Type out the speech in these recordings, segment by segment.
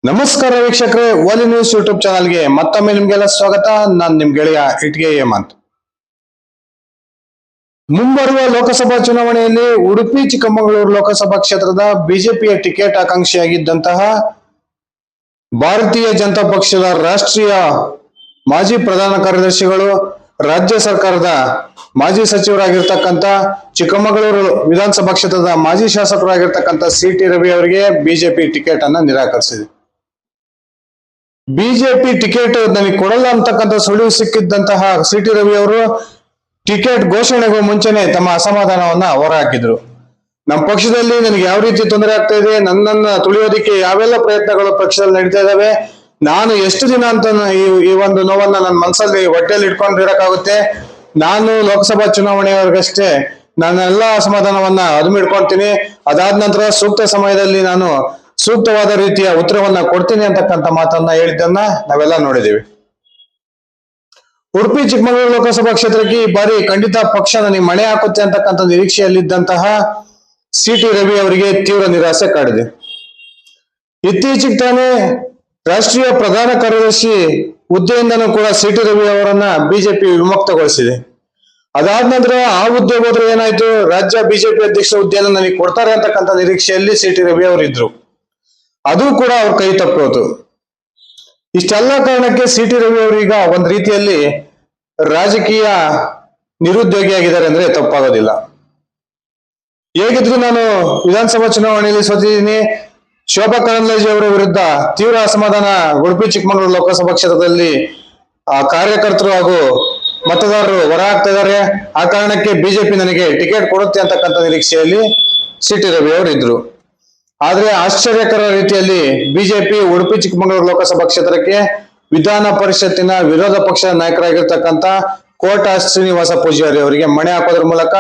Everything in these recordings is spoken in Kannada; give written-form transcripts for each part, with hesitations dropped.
ನಮಸ್ಕಾರ ವೀಕ್ಷಕರೇ, ಓಲಿ ನ್ಯೂಸ್ ಯೂಟ್ಯೂಬ್ ಚಾನಲ್ಗೆ ಮತ್ತೊಮ್ಮೆ ನಿಮ್ಗೆಲ್ಲ ಸ್ವಾಗತ. ನಾನು ನಿಮ್ ಗೆಳೆಯ ಇಟ್ಗೆ ಹೇಮಂತ್. ಮುಂಬರುವ ಲೋಕಸಭಾ ಚುನಾವಣೆಯಲ್ಲಿ ಉಡುಪಿ ಚಿಕ್ಕಮಗಳೂರು ಲೋಕಸಭಾ ಕ್ಷೇತ್ರದ ಬಿಜೆಪಿಯ ಟಿಕೆಟ್ ಆಕಾಂಕ್ಷಿಯಾಗಿದ್ದಂತಹ ಭಾರತೀಯ ಜನತಾ ಪಕ್ಷದ ರಾಷ್ಟ್ರೀಯ ಮಾಜಿ ಪ್ರಧಾನ ಕಾರ್ಯದರ್ಶಿಗಳು, ರಾಜ್ಯ ಸರ್ಕಾರದ ಮಾಜಿ ಸಚಿವರಾಗಿರ್ತಕ್ಕಂಥ ಚಿಕ್ಕಮಗಳೂರು ವಿಧಾನಸಭಾ ಕ್ಷೇತ್ರದ ಮಾಜಿ ಶಾಸಕರಾಗಿರ್ತಕ್ಕಂಥ ಸಿ.ಟಿ. ರವಿ ಅವರಿಗೆ ಬಿಜೆಪಿ ಟಿಕೆಟ್ ಅನ್ನು ನಿರಾಕರಿಸಿದೆ. ಬಿಜೆಪಿ ಟಿಕೆಟ್ ನನಗೆ ಕೊಡಲ್ಲ ಅಂತಕ್ಕಂಥ ಸುಳಿವು ಸಿಕ್ಕಿದ್ದಂತಹ ಸಿ.ಟಿ. ರವಿ ಅವರು ಟಿಕೆಟ್ ಘೋಷಣೆಗೂ ಮುಂಚೆನೆ ತಮ್ಮ ಅಸಮಾಧಾನವನ್ನ ಹೊರಹಾಕಿದ್ರು. ನಮ್ಮ ಪಕ್ಷದಲ್ಲಿ ನನಗೆ ಯಾವ ರೀತಿ ತೊಂದರೆ ಆಗ್ತಾ ಇದೆ, ನನ್ನನ್ನ ತುಳಿಯೋದಿಕ್ಕೆ ಯಾವೆಲ್ಲ ಪ್ರಯತ್ನಗಳು ಪಕ್ಷದಲ್ಲಿ ನಡೀತಾ ಇದಾವೆ, ನಾನು ಎಷ್ಟು ದಿನ ಅಂತ ಈ ಒಂದು ನೋವನ್ನ ನನ್ನ ಮನಸ್ಸಲ್ಲಿ ಹೊಟ್ಟೆಯಲ್ಲಿ ಇಟ್ಕೊಂಡಿರಕ್ಕಾಗುತ್ತೆ. ನಾನು ಲೋಕಸಭಾ ಚುನಾವಣೆಯವರೆಗಷ್ಟೇ ನಾನೆಲ್ಲ ಅಸಮಾಧಾನವನ್ನ ಅದುಮಿಡ್ಕೊಳ್ತೀನಿ. ಅದಾದ ನಂತರ ಸೂಕ್ತ ಸಮಯದಲ್ಲಿ ನಾನು ಸೂಕ್ತವಾದ ರೀತಿಯ ಉತ್ತರವನ್ನ ಕೊಡ್ತೀನಿ ಅಂತಕ್ಕಂಥ ಮಾತನ್ನ ಹೇಳಿದ್ದನ್ನ ನಾವೆಲ್ಲ ನೋಡಿದೀವಿ. ಉಡುಪಿ ಚಿಕ್ಕಮಗಳೂರು ಲೋಕಸಭಾ ಕ್ಷೇತ್ರಕ್ಕೆ ಈ ಬಾರಿ ಖಂಡಿತ ಪಕ್ಷ ನನಗೆ ಮಣೆ ಹಾಕುತ್ತೆ ಅಂತಕ್ಕಂಥ ನಿರೀಕ್ಷೆಯಲ್ಲಿದ್ದಂತಹ ಸಿ.ಟಿ. ರವಿ ಅವರಿಗೆ ತೀವ್ರ ನಿರಾಸೆ ಕಾಡಿದೆ. ಇತ್ತೀಚೆಗೆ ತಾನೇ ರಾಷ್ಟ್ರೀಯ ಪ್ರಧಾನ ಕಾರ್ಯದರ್ಶಿ ಹುದ್ದೆಯಿಂದನೂ ಕೂಡ ಸಿ.ಟಿ. ರವಿ ಅವರನ್ನ ಬಿಜೆಪಿ ವಿಮುಕ್ತಗೊಳಿಸಿದೆ. ಅದಾದ ನಂತರ ಆ ಹುದ್ದೆ ಹೋದ್ರೆ ಏನಾಯ್ತು, ರಾಜ್ಯ ಬಿಜೆಪಿ ಅಧ್ಯಕ್ಷ ಹುದ್ದೆಯನ್ನು ನನಗೆ ಕೊಡ್ತಾರೆ ಅಂತಕ್ಕಂಥ ನಿರೀಕ್ಷೆಯಲ್ಲಿ ಸಿ.ಟಿ. ರವಿ ಅವರು ಇದ್ರು. ಅದು ಕೂಡ ಅವ್ರ ಕೈ ತಪ್ಪೋತು. ಇಷ್ಟೆಲ್ಲ ಕಾರಣಕ್ಕೆ ಸಿ.ಟಿ. ರವಿ ಅವರೀಗ ಒಂದ್ ರೀತಿಯಲ್ಲಿ ರಾಜಕೀಯ ನಿರುದ್ಯೋಗಿಯಾಗಿದ್ದಾರೆ ಅಂದ್ರೆ ತಪ್ಪಾಗೋದಿಲ್ಲ. ಹೇಗಿದ್ರು ನಾನು ವಿಧಾನಸಭಾ ಚುನಾವಣೆಯಲ್ಲಿ ಸೋತಿದ್ದೀನಿ. ಶೋಭಾ ಕರಂದ್ಲಾಜೆ ಅವರ ವಿರುದ್ಧ ತೀವ್ರ ಅಸಮಾಧಾನ ಉಡುಪಿ ಚಿಕ್ಕಮಗಳೂರು ಲೋಕಸಭಾ ಕ್ಷೇತ್ರದಲ್ಲಿ ಕಾರ್ಯಕರ್ತರು ಹಾಗೂ ಮತದಾರರು ಹೊರ ಹಾಕ್ತಾ ಇದ್ದಾರೆ. ಆ ಕಾರಣಕ್ಕೆ ಬಿಜೆಪಿ ನನಗೆ ಟಿಕೆಟ್ ಕೊಡುತ್ತೆ ಅಂತಕ್ಕಂಥ ನಿರೀಕ್ಷೆಯಲ್ಲಿ ಸಿ.ಟಿ. ರವಿ ಅವರು ಇದ್ರು. ಆದ್ರೆ ಆಶ್ಚರ್ಯಕರ ರೀತಿಯಲ್ಲಿ ಬಿಜೆಪಿ ಉಡುಪಿ ಚಿಕ್ಕಮಗಳೂರು ಲೋಕಸಭಾ ಕ್ಷೇತ್ರಕ್ಕೆ ವಿಧಾನ ಪರಿಷತ್ತಿನ ವಿರೋಧ ಪಕ್ಷದ ನಾಯಕರಾಗಿರ್ತಕ್ಕಂಥ ಕೋಟ ಶ್ರೀನಿವಾಸ ಪೂಜಾರಿ ಅವರಿಗೆ ಮಣೆ ಹಾಕೋದ್ರ ಮೂಲಕ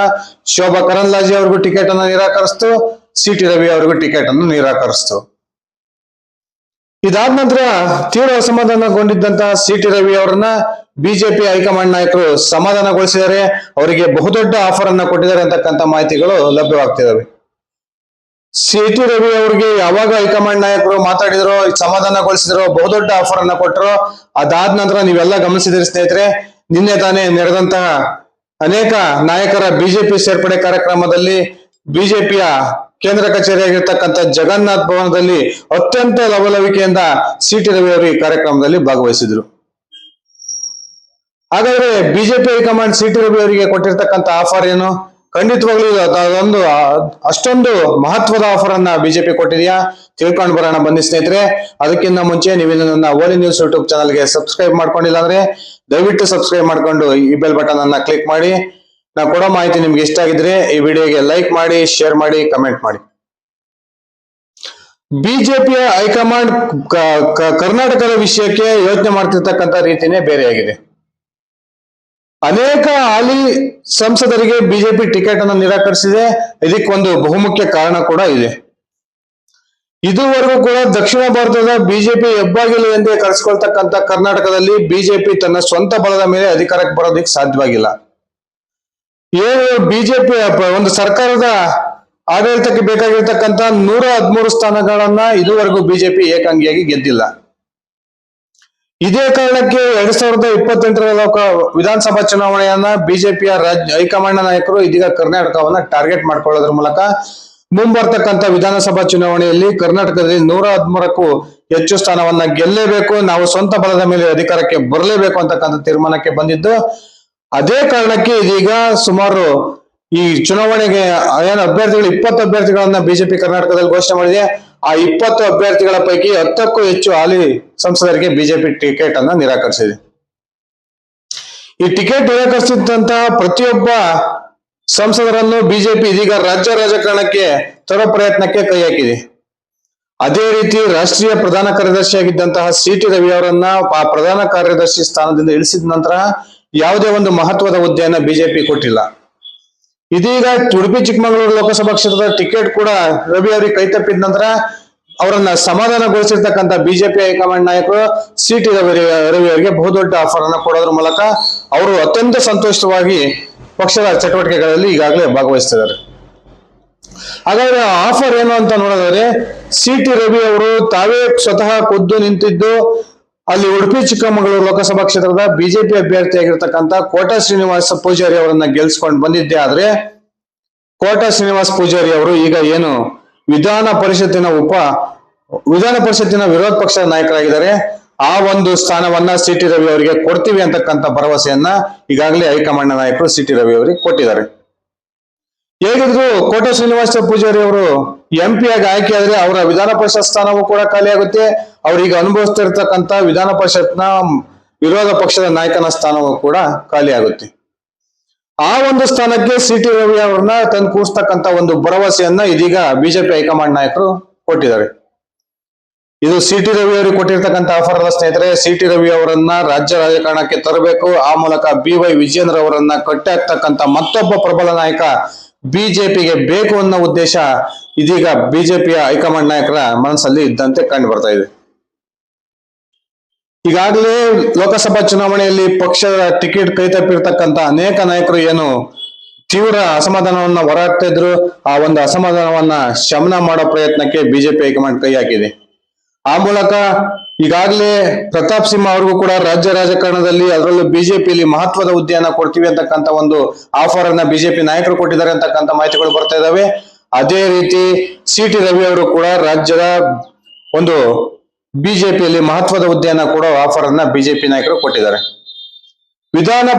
ಶೋಭಾ ಕರಂದ್ಲಾಜೆ ಅವ್ರಿಗೂ ಟಿಕೆಟ್ ಅನ್ನು ನಿರಾಕರಿಸ್ತು, ಸಿ.ಟಿ. ರವಿ ಅವರಿಗೂ ಟಿಕೆಟ್ ಅನ್ನು ನಿರಾಕರಿಸ್ತು. ಇದಾದ ನಂತರ ತೀವ್ರ ಅಸಮಾಧಾನಗೊಂಡಿದ್ದಂತಹ ಸಿ.ಟಿ. ರವಿ ಅವರನ್ನ ಬಿಜೆಪಿ ಹೈಕಮಾಂಡ್ ನಾಯಕರು ಸಮಾಧಾನಗೊಳಿಸಿದ್ದಾರೆ. ಅವರಿಗೆ ಬಹುದೊಡ್ಡ ಆಫರ್ ಅನ್ನ ಕೊಟ್ಟಿದ್ದಾರೆ ಅಂತಕ್ಕಂಥ ಮಾಹಿತಿಗಳು ಲಭ್ಯವಾಗ್ತಿದಾವೆ. ಸಿ.ಟಿ. ರವಿ ಅವರಿಗೆ ಯಾವಾಗ ಹೈಕಮಾಂಡ್ ನಾಯಕರು ಮಾತಾಡಿದ್ರು, ಸಮಾಧಾನಗೊಳಿಸಿದ್ರು, ಬಹುದೊಡ್ಡ ಆಫರ್ ಅನ್ನ ಕೊಟ್ಟರು. ಅದಾದ ನಂತರ ನೀವೆಲ್ಲ ಗಮನಿಸಿದಿರಿ ಸ್ನೇಹಿತರೆ, ನಿನ್ನೆ ತಾನೇ ನಡೆದಂತಹ ಅನೇಕ ನಾಯಕರ ಬಿಜೆಪಿ ಸೇರ್ಪಡೆ ಕಾರ್ಯಕ್ರಮದಲ್ಲಿ ಬಿಜೆಪಿಯ ಕೇಂದ್ರ ಕಚೇರಿಯಾಗಿರ್ತಕ್ಕಂಥ ಜಗನ್ನಾಥ್ ಭವನದಲ್ಲಿ ಅತ್ಯಂತ ಲವಲವಿಕೆಯಿಂದ ಸಿ.ಟಿ. ರವಿ ಅವರು ಈ ಕಾರ್ಯಕ್ರಮದಲ್ಲಿ ಭಾಗವಹಿಸಿದ್ರು. ಹಾಗಾದ್ರೆ ಬಿಜೆಪಿ ಹೈಕಮಾಂಡ್ ಸಿ.ಟಿ. ರವಿ ಅವರಿಗೆ ಕೊಟ್ಟಿರ್ತಕ್ಕಂಥ ಆಫರ್ ಏನು? ಖಂಡಿತವಾಗ್ಲೂ ಅದೊಂದು ಅಷ್ಟೊಂದು ಮಹತ್ವದ ಆಫರ್ ಅನ್ನ ಬಿಜೆಪಿ ಕೊಟ್ಟಿದೆಯಾ? ತಿಳ್ಕೊಂಡು ಬರೋಣ ಬನ್ನಿ ಸ್ನೇಹಿತರೆ. ಅದಕ್ಕಿಂತ ಮುಂಚೆ ನೀವು ನನ್ನ ಓಲಿ ನ್ಯೂಸ್ ಯೂಟ್ಯೂಬ್ ಚಾನಲ್ಗೆ ಸಬ್ಸ್ಕ್ರೈಬ್ ಮಾಡ್ಕೊಂಡಿಲ್ಲ ಅಂದ್ರೆ ದಯವಿಟ್ಟು ಸಬ್ಸ್ಕ್ರೈಬ್ ಮಾಡ್ಕೊಂಡು ಈ ಬೆಲ್ ಬಟನ್ ಅನ್ನ ಕ್ಲಿಕ್ ಮಾಡಿ. ನಾ ಕೊಡೋ ಮಾಹಿತಿ ನಿಮ್ಗೆ ಇಷ್ಟ ಆಗಿದ್ರೆ ಈ ವಿಡಿಯೋಗೆ ಲೈಕ್ ಮಾಡಿ, ಶೇರ್ ಮಾಡಿ, ಕಮೆಂಟ್ ಮಾಡಿ. ಬಿಜೆಪಿಯ ಹೈಕಮಾಂಡ್ ಕರ್ನಾಟಕದ ವಿಷಯಕ್ಕೆ ಯೋಚನೆ ಮಾಡ್ತಿರ್ತಕ್ಕಂಥ ರೀತಿನೇ ಬೇರೆಯಾಗಿದೆ. ಅನೇಕ ಹಾಲಿ ಸಂಸದರಿಗೆ ಬಿಜೆಪಿ ಟಿಕೆಟ್ ಅನ್ನು ನಿರಾಕರಿಸಿದೆ. ಇದಕ್ಕೊಂದು ಬಹುಮುಖ್ಯ ಕಾರಣ ಕೂಡ ಇದೆ. ಇದುವರೆಗೂ ಕೂಡ ದಕ್ಷಿಣ ಭಾರತದ ಬಿಜೆಪಿ ಹೆಬ್ಬಾಗಿಲು ಎಂದೇ ಕರೆಸಿಕೊಳ್ತಕ್ಕಂಥ ಕರ್ನಾಟಕದಲ್ಲಿ ಬಿಜೆಪಿ ತನ್ನ ಸ್ವಂತ ಬಲದ ಮೇಲೆ ಅಧಿಕಾರಕ್ಕೆ ಬರೋದಕ್ಕೆ ಸಾಧ್ಯವಾಗಿಲ್ಲ. ಏನು ಬಿಜೆಪಿ ಒಂದು ಸರ್ಕಾರದ ಆಡಳಿತಕ್ಕೆ ಬೇಕಾಗಿರ್ತಕ್ಕಂಥ 113 ಸ್ಥಾನಗಳನ್ನ ಇದುವರೆಗೂ ಬಿಜೆಪಿ ಏಕಾಂಗಿಯಾಗಿ ಗೆದ್ದಿಲ್ಲ. ಇದೇ ಕಾರಣಕ್ಕೆ 2028ರ ವಿಧಾನಸಭಾ ಚುನಾವಣೆಯನ್ನ ಬಿಜೆಪಿಯ ಹೈಕಮಾಂಡ್ ನಾಯಕರು ಇದೀಗ ಕರ್ನಾಟಕವನ್ನ ಟಾರ್ಗೆಟ್ ಮಾಡ್ಕೊಳ್ಳೋದ್ರ ಮೂಲಕ ಮುಂಬರ್ತಕ್ಕಂಥ ವಿಧಾನಸಭಾ ಚುನಾವಣೆಯಲ್ಲಿ ಕರ್ನಾಟಕದಲ್ಲಿ 113ಕ್ಕೂ ಹೆಚ್ಚು ಸ್ಥಾನವನ್ನ ಗೆಲ್ಲೇಬೇಕು, ನಾವು ಸ್ವಂತ ಬಲದ ಮೇಲೆ ಅಧಿಕಾರಕ್ಕೆ ಬರಲೇಬೇಕು ಅಂತಕ್ಕಂಥ ತೀರ್ಮಾನಕ್ಕೆ ಬಂದಿದ್ದು. ಅದೇ ಕಾರಣಕ್ಕೆ ಇದೀಗ ಸುಮಾರು ಈ ಚುನಾವಣೆಗೆ ಏನು ಅಭ್ಯರ್ಥಿಗಳು 20 ಅಭ್ಯರ್ಥಿಗಳನ್ನ ಬಿಜೆಪಿ ಕರ್ನಾಟಕದಲ್ಲಿ ಘೋಷಣೆ ಮಾಡಿದೆ. ಆ 20 ಅಭ್ಯರ್ಥಿಗಳ ಪೈಕಿ 10ಕ್ಕೂ ಹೆಚ್ಚು ಹಾಲಿ ಸಂಸದರಿಗೆ ಬಿಜೆಪಿ ಟಿಕೆಟ್ ಅನ್ನ ನಿರಾಕರಿಸಿದೆ. ಈ ಟಿಕೆಟ್ ನಿರಾಕರಿಸಿದಂತಹ ಪ್ರತಿಯೊಬ್ಬ ಸಂಸದರನ್ನು ಬಿಜೆಪಿ ಇದೀಗ ರಾಜ್ಯ ರಾಜಕಾರಣಕ್ಕೆ ತರೋ ಪ್ರಯತ್ನಕ್ಕೆ ಕೈ ಹಾಕಿದೆ. ಅದೇ ರೀತಿ ರಾಷ್ಟ್ರೀಯ ಪ್ರಧಾನ ಕಾರ್ಯದರ್ಶಿಯಾಗಿದ್ದಂತಹ ಸಿ.ಟಿ. ರವಿ ಅವರನ್ನ ಆ ಪ್ರಧಾನ ಕಾರ್ಯದರ್ಶಿ ಸ್ಥಾನದಿಂದ ಇಳಿಸಿದ ನಂತರ ಯಾವುದೇ ಒಂದು ಮಹತ್ವದ ಹುದ್ದೆಯನ್ನ ಬಿಜೆಪಿ ಕೊಟ್ಟಿಲ್ಲ. ಇದೀಗ ಉಡುಪಿ ಚಿಕ್ಕಮಗಳೂರು ಲೋಕಸಭಾ ಕ್ಷೇತ್ರದ ಟಿಕೆಟ್ ಕೂಡ ರವಿ ಅವರಿಗೆ ಕೈ ತಪ್ಪಿದ ನಂತರ ಅವರನ್ನ ಸಮಾಧಾನಗೊಳಿಸಿರ್ತಕ್ಕಂಥ ಬಿಜೆಪಿ ಹೈಕಮಾಂಡ್ ನಾಯಕರು ಸಿ.ಟಿ. ರವಿ ಅವರಿಗೆ ಬಹುದೊಡ್ಡ ಆಫರ್ ಅನ್ನ ಕೊಡೋದ್ರ ಮೂಲಕ ಅವರು ಅತ್ಯಂತ ಸಂತೋಷವಾಗಿ ಪಕ್ಷದ ಚಟುವಟಿಕೆಗಳಲ್ಲಿ ಈಗಾಗಲೇ ಭಾಗವಹಿಸ್ತಿದ್ದಾರೆ. ಹಾಗಾದ್ರೆ ಆಫರ್ ಏನು ಅಂತ ನೋಡೋದಾದ್ರೆ ಸಿ ಟಿ ರವಿ ಅವರು ತಾವೇ ಸ್ವತಃ ಖುದ್ದು ನಿಂತಿದ್ದು ಅಲ್ಲಿ ಉಡುಪಿ ಚಿಕ್ಕಮಗಳೂರು ಲೋಕಸಭಾ ಕ್ಷೇತ್ರದ ಬಿಜೆಪಿ ಅಭ್ಯರ್ಥಿಯಾಗಿರ್ತಕ್ಕಂಥ ಕೋಟಾ ಶ್ರೀನಿವಾಸ ಪೂಜಾರಿ ಅವರನ್ನ ಗೆಲ್ಸ್ಕೊಂಡು ಬಂದಿದ್ದೆ ಆದ್ರೆ ಕೋಟಾ ಶ್ರೀನಿವಾಸ ಪೂಜಾರಿ ಅವರು ಈಗ ಏನು ವಿಧಾನ ಪರಿಷತ್ತಿನ ವಿರೋಧ ಪಕ್ಷದ ನಾಯಕರಾಗಿದ್ದಾರೆ, ಆ ಒಂದು ಸ್ಥಾನವನ್ನ ಸಿ ಟಿ ರವಿ ಅವರಿಗೆ ಕೊಡ್ತೀವಿ ಅಂತಕ್ಕಂಥ ಭರವಸೆಯನ್ನ ಈಗಾಗಲೇ ಹೈಕಮಾಂಡ್ ನಾಯಕರು ಸಿ ಟಿ ರವಿ ಅವರಿಗೆ ಕೊಟ್ಟಿದ್ದಾರೆ. ಹೇಗಿದ್ರು ಕೋಟಾ ಶ್ರೀನಿವಾಸ ಪೂಜಾರಿ ಅವರು ಎಂಪಿ ಆಗಿ ಆಯ್ಕೆ ಆದ್ರೆ ಅವರ ವಿಧಾನ ಪರಿಷತ್ ಸ್ಥಾನವೂ ಕೂಡ ಖಾಲಿ ಆಗುತ್ತೆ. ಅವ್ರೀಗ ಅನುಭವಿಸ್ತಿರ್ತಕ್ಕಂಥ ವಿಧಾನ ಪರಿಷತ್ನ ವಿರೋಧ ಪಕ್ಷದ ನಾಯಕನ ಸ್ಥಾನವೂ ಕೂಡ ಖಾಲಿ ಆಗುತ್ತೆ. ಆ ಒಂದು ಸ್ಥಾನಕ್ಕೆ ಸಿ ಟಿ ರವಿ ಅವ್ರನ್ನ ತಂದು ಕೂರಿಸ್ತಕ್ಕಂಥ ಒಂದು ಭರವಸೆಯನ್ನ ಇದೀಗ ಬಿಜೆಪಿ ಹೈಕಮಾಂಡ್ ನಾಯಕರು ಕೊಟ್ಟಿದ್ದಾರೆ. ಇದು ಸಿ ಟಿ ರವಿ ಅವರಿಗೆ ಕೊಟ್ಟಿರ್ತಕ್ಕಂಥ ಆಫರ್ ಅಲ್ಲ ಸ್ನೇಹಿತರೆ. ಸಿ ಟಿ ರವಿ ಅವರನ್ನ ರಾಜ್ಯ ರಾಜಕಾರಣಕ್ಕೆ ತರಬೇಕು, ಆ ಮೂಲಕ ಬಿ ವೈ ವಿಜೇಂದ್ರ ಅವರನ್ನ ಕಟ್ಟಿ ಹಾಕ್ತಕ್ಕಂಥ ಮತ್ತೊಬ್ಬ ಪ್ರಬಲ ನಾಯಕ ಬಿಜೆಪಿಗೆ ಬೇಕು ಅನ್ನೋ ಉದ್ದೇಶ ಇದೀಗ ಬಿಜೆಪಿಯ ಹೈಕಮಾಂಡ್ ನಾಯಕರ ಮನಸ್ಸಲ್ಲಿ ಇದ್ದಂತೆ ಕಂಡು ಬರ್ತಾ ಇದೆ. ಈಗಾಗಲೇ ಲೋಕಸಭಾ ಚುನಾವಣೆಯಲ್ಲಿ ಪಕ್ಷದ ಟಿಕೆಟ್ ಕೈತಪ್ಪಿರ್ತಕ್ಕಂಥ ಅನೇಕ ನಾಯಕರು ಏನು ತೀವ್ರ ಅಸಮಾಧಾನವನ್ನ ಹೊರಹಾಕ್ತಾ ಇದ್ರು, ಆ ಒಂದು ಅಸಮಾಧಾನವನ್ನ ಶಮನ ಮಾಡೋ ಪ್ರಯತ್ನಕ್ಕೆ ಬಿಜೆಪಿ ಹೈಕಮಾಂಡ್ ಕೈ ಹಾಕಿದೆ. ಆ ಮೂಲಕ ಈಗಾಗಲೇ ಪ್ರತಾಪ್ ಸಿಂಹ ಅವ್ರಿಗೂ ಕೂಡ ರಾಜ್ಯ ರಾಜಕಾರಣದಲ್ಲಿ ಅದರಲ್ಲೂ ಬಿಜೆಪಿಯಲ್ಲಿ ಮಹತ್ವದ ಹುದ್ದೆಯನ್ನ ಕೊಡ್ತೀವಿ ಅಂತಕ್ಕಂಥ ಒಂದು ಆಫರ್ ಅನ್ನ ಬಿಜೆಪಿ ನಾಯಕರು ಕೊಟ್ಟಿದ್ದಾರೆ ಅಂತಕ್ಕಂಥ ಮಾಹಿತಿಗಳು ಬರ್ತಾ ಇದಾವೆ. ಅದೇ ರೀತಿ ಸಿ ಟಿ ರವಿ ಅವರು ಕೂಡ ರಾಜ್ಯದ ಒಂದು ಬಿಜೆಪಿಯಲ್ಲಿ ಮಹತ್ವದ ಹುದ್ದೆಯನ್ನ ಕೊಡೋ ಆಫರ್ ಅನ್ನ ಬಿಜೆಪಿ ನಾಯಕರು ಕೊಟ್ಟಿದ್ದಾರೆ. ವಿಧಾನ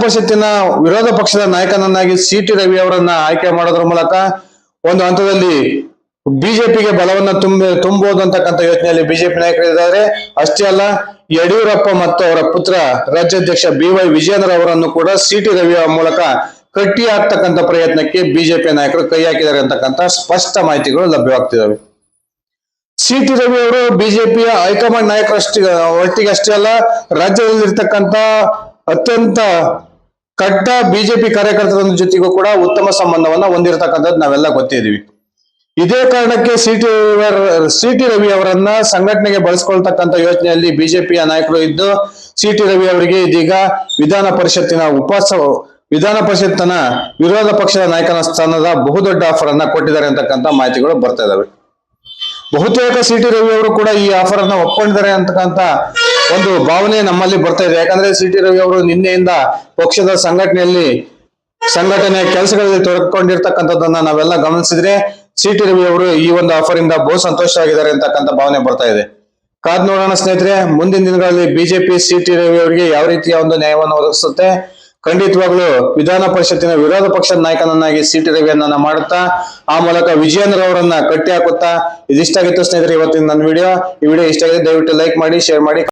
ಪರಿಷತ್ತಿನ ವಿರೋಧ ಪಕ್ಷದ ನಾಯಕನನ್ನಾಗಿ ಸಿ ಟಿ ರವಿ ಅವರನ್ನ ಆಯ್ಕೆ ಮಾಡೋದ್ರ ಮೂಲಕ ಒಂದು ಹಂತದಲ್ಲಿ ಬಿಜೆಪಿಗೆ ಬಲವನ್ನ ತುಂಬಬಹುದು ಅಂತಕ್ಕಂಥ ಯೋಚನೆಯಲ್ಲಿ ಬಿಜೆಪಿ ನಾಯಕರಿದ್ದಾರೆ. ಅಷ್ಟೇ ಅಲ್ಲ, ಯಡಿಯೂರಪ್ಪ ಮತ್ತು ಅವರ ಪುತ್ರ ರಾಜ್ಯಾಧ್ಯಕ್ಷ ಬಿ ವೈ ವಿಜೇಂದ್ರ ಅವರನ್ನು ಕೂಡ ಸಿ ಟಿ ರವಿ ಮೂಲಕ ಕಟ್ಟಿ ಹಾಕ್ತಕ್ಕಂಥ ಪ್ರಯತ್ನಕ್ಕೆ ಬಿಜೆಪಿ ನಾಯಕರು ಕೈ ಹಾಕಿದ್ದಾರೆ ಅಂತಕ್ಕಂಥ ಸ್ಪಷ್ಟ ಮಾಹಿತಿಗಳು ಲಭ್ಯವಾಗ್ತಿದ್ದಾವೆ. ಸಿ ಟಿ ರವಿ ಅವರು ಬಿಜೆಪಿಯ ಹೈಕಮಾಂಡ್ ಒಟ್ಟಿಗೆ ಅಷ್ಟೇ ಅಲ್ಲ, ರಾಜ್ಯದಲ್ಲಿ ಇರ್ತಕ್ಕಂಥ ಅತ್ಯಂತ ಕಟ್ಟ ಬಿಜೆಪಿ ಕಾರ್ಯಕರ್ತರ ಜೊತೆಗೂ ಕೂಡ ಉತ್ತಮ ಸಂಬಂಧವನ್ನ ಹೊಂದಿರತಕ್ಕಂಥದ್ದು ನಾವೆಲ್ಲ ಗೊತ್ತಿದ್ದೀವಿ. ಇದೇ ಕಾರಣಕ್ಕೆ ಸಿ ಟಿ ರವಿ ಅವರನ್ನ ಸಂಘಟನೆಗೆ ಬಳಸ್ಕೊಳ್ತಕ್ಕಂಥ ಯೋಚನೆಯಲ್ಲಿ ಬಿಜೆಪಿಯ ನಾಯಕರು ಇದ್ದು, ಸಿ ಟಿ ರವಿ ಅವರಿಗೆ ಇದೀಗ ವಿಧಾನ ಪರಿಷತ್ತಿನ ವಿರೋಧ ಪಕ್ಷದ ನಾಯಕನ ಸ್ಥಾನದ ಬಹುದೊಡ್ಡ ಆಫರ್ ಅನ್ನ ಕೊಟ್ಟಿದ್ದಾರೆ ಅಂತಕ್ಕಂಥ ಮಾಹಿತಿಗಳು ಬರ್ತಾ ಇದಾವೆ. ಬಹುತೇಕ ಸಿ ಟಿ ರವಿ ಅವರು ಕೂಡ ಈ ಆಫರ್ ಅನ್ನ ಒಪ್ಕೊಂಡಿದ್ದಾರೆ ಅಂತಕ್ಕಂಥ ಒಂದು ಭಾವನೆ ನಮ್ಮಲ್ಲಿ ಬರ್ತಾ ಇದೆ. ಯಾಕಂದ್ರೆ ಸಿ ಟಿ ರವಿ ಅವರು ನಿನ್ನೆಯಿಂದ ಪಕ್ಷದ ಸಂಘಟನೆ ಕೆಲಸಗಳಲ್ಲಿ ತೊಡಕೊಂಡಿರ್ತಕ್ಕಂಥದ್ದನ್ನ ನಾವೆಲ್ಲ ಗಮನಿಸಿದ್ರೆ ಸಿ ಟಿ ರವಿ ಅವರು ಈ ಒಂದು ಆಫರ್ ಇಂದ ಬಹು ಸಂತೋಷವಾಗಿದ್ದಾರೆ ಅಂತಕ್ಕಂಥ ಭಾವನೆ ಬರ್ತಾ ಇದೆ. ಕಾದ್ ನೋಡೋಣ ಸ್ನೇಹಿತರೆ, ಮುಂದಿನ ದಿನಗಳಲ್ಲಿ ಬಿಜೆಪಿ ಸಿ ಟಿ ರವಿ ಅವರಿಗೆ ಯಾವ ರೀತಿಯ ಒಂದು ನ್ಯಾಯವನ್ನು ಒದಗಿಸುತ್ತೆ. ಖಂಡಿತವಾಗ್ಲೂ ವಿಧಾನ ಪರಿಷತ್ತಿನ ವಿರೋಧ ಪಕ್ಷದ ನಾಯಕನನ್ನಾಗಿ ಸಿ ಟಿ ರವಿಯನ್ನ ಮಾಡುತ್ತಾ ಆ ಮೂಲಕ ವಿಜಯೇಂದ್ರ ಅವರನ್ನ ಕಟ್ಟಿ ಹಾಕುತ್ತಾ. ಇದಿಷ್ಟಾಗಿತ್ತು ಸ್ನೇಹಿತರೆ ಇವತ್ತಿನ ನನ್ನ ವಿಡಿಯೋ. ಈ ವಿಡಿಯೋ ಇಷ್ಟ ಆಗಿದೆ ದಯವಿಟ್ಟು ಲೈಕ್ ಮಾಡಿ, ಶೇರ್ ಮಾಡಿ.